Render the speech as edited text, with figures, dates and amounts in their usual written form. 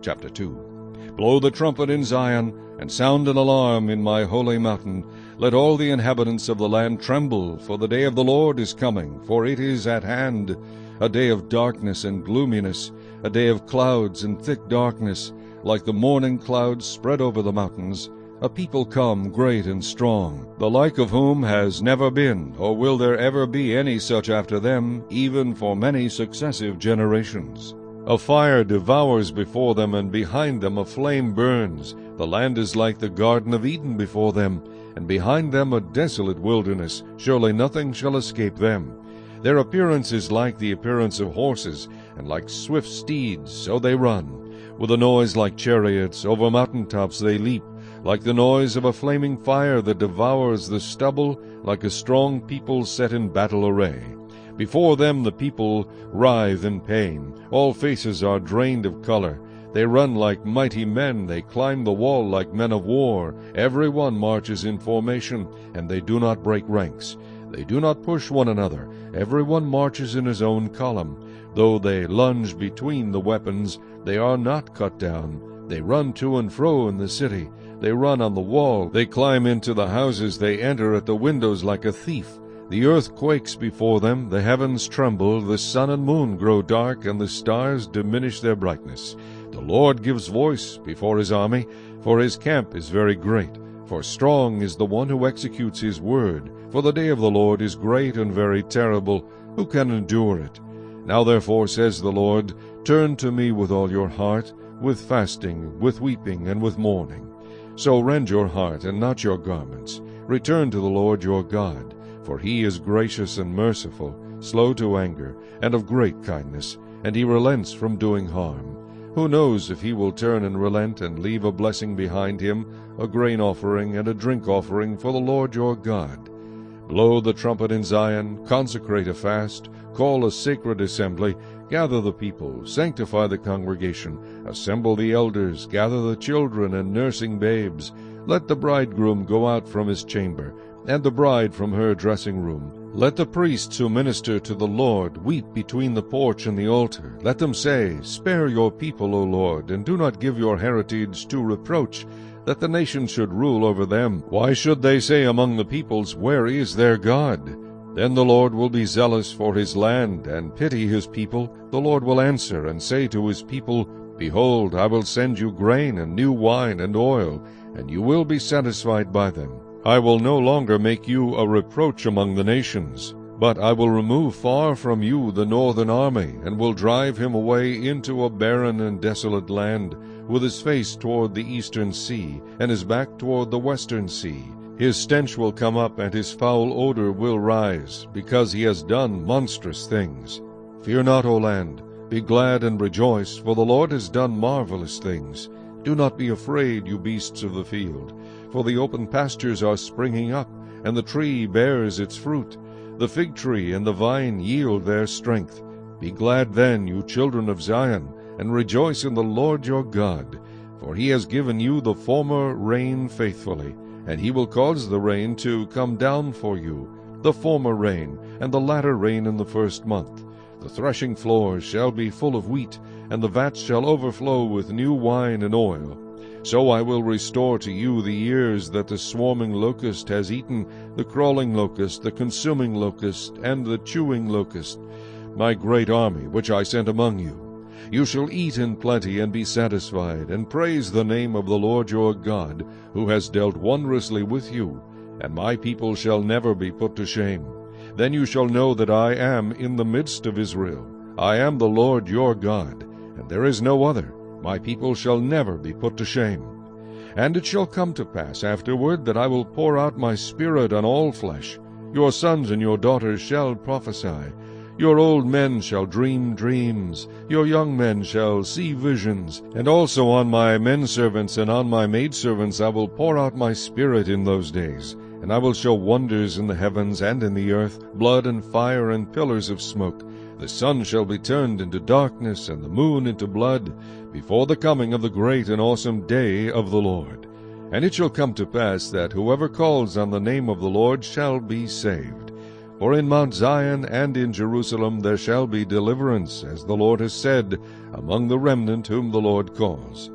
Chapter 2. Blow the trumpet in Zion, and sound an alarm in my holy mountain. Let all the inhabitants of the land tremble, for the day of the Lord is coming, for it is at hand, a day of darkness and gloominess, a day of clouds and thick darkness, like the morning clouds spread over the mountains. A people come great and strong, the like of whom has never been, or will there ever be any such after them, even for many successive generations. A fire devours before them, and behind them a flame burns. The land is like the Garden of Eden before them, and behind them a desolate wilderness. Surely nothing shall escape them. Their appearance is like the appearance of horses, and like swift steeds, so they run. With a noise like chariots, over mountain-tops they leap, like the noise of a flaming fire that devours the stubble, like a strong people set in battle array. Before them the people writhe in pain. All faces are drained of color. They run like mighty men. They climb the wall like men of war. Every one marches in formation, and they do not break ranks. They do not push one another. Every one marches in his own column. Though they lunge between the weapons, they are not cut down. They run to and fro in the city. They run on the wall. They climb into the houses. They enter at the windows like a thief. The earth quakes before them, the heavens tremble, the sun and moon grow dark, and the stars diminish their brightness. The Lord gives voice before his army, for his camp is very great. For strong is the one who executes his word. For the day of the Lord is great and very terrible. Who can endure it? Now therefore, says the Lord, turn to me with all your heart, with fasting, with weeping, and with mourning. So rend your heart and not your garments. Return to the Lord your God. For he is gracious and merciful, slow to anger, and of great kindness, and he relents from doing harm. Who knows if he will turn and relent and leave a blessing behind him, a grain offering and a drink offering for the Lord your God? Blow the trumpet in Zion, consecrate a fast, call a sacred assembly, gather the people, sanctify the congregation, assemble the elders, gather the children and nursing babes. Let the bridegroom go out from his chamber, and the bride from her dressing room. Let the priests who minister to the Lord weep between the porch and the altar. Let them say, Spare your people, O Lord, and do not give your heritage to reproach, that the nations should rule over them. Why should they say among the peoples, Where is their God? Then the Lord will be zealous for his land, and pity his people. The Lord will answer and say to his people, Behold, I will send you grain and new wine and oil, and you will be satisfied by them. I will no longer make you a reproach among the nations, but I will remove far from you the northern army, and will drive him away into a barren and desolate land, with his face toward the eastern sea, and his back toward the western sea. His stench will come up, and his foul odor will rise, because he has done monstrous things. Fear not, O land, be glad and rejoice, for the Lord has done marvelous things. Do not be afraid, you beasts of the field, for the open pastures are springing up, and the tree bears its fruit. The fig tree and the vine yield their strength. Be glad then, you children of Zion, and rejoice in the Lord your God. For he has given you the former rain faithfully, and he will cause the rain to come down for you, the former rain, and the latter rain in the first month. The threshing floors shall be full of wheat, and the vats shall overflow with new wine and oil. So I will restore to you the years that the swarming locust has eaten, the crawling locust, the consuming locust, and the chewing locust, my great army which I sent among you. You shall eat in plenty and be satisfied, and praise the name of the Lord your God, who has dealt wondrously with you, and my people shall never be put to shame. Then you shall know that I am in the midst of Israel. I am the Lord your God, and there is no other. My people shall never be put to shame. And it shall come to pass afterward that I will pour out my Spirit on all flesh. Your sons and your daughters shall prophesy. Your old men shall dream dreams. Your young men shall see visions. And also on my menservants and on my maidservants I will pour out my Spirit in those days. And I will show wonders in the heavens and in the earth, blood and fire and pillars of smoke. The sun shall be turned into darkness, and the moon into blood, before the coming of the great and awesome day of the Lord. And it shall come to pass that whoever calls on the name of the Lord shall be saved. For in Mount Zion and in Jerusalem there shall be deliverance, as the Lord has said, among the remnant whom the Lord calls.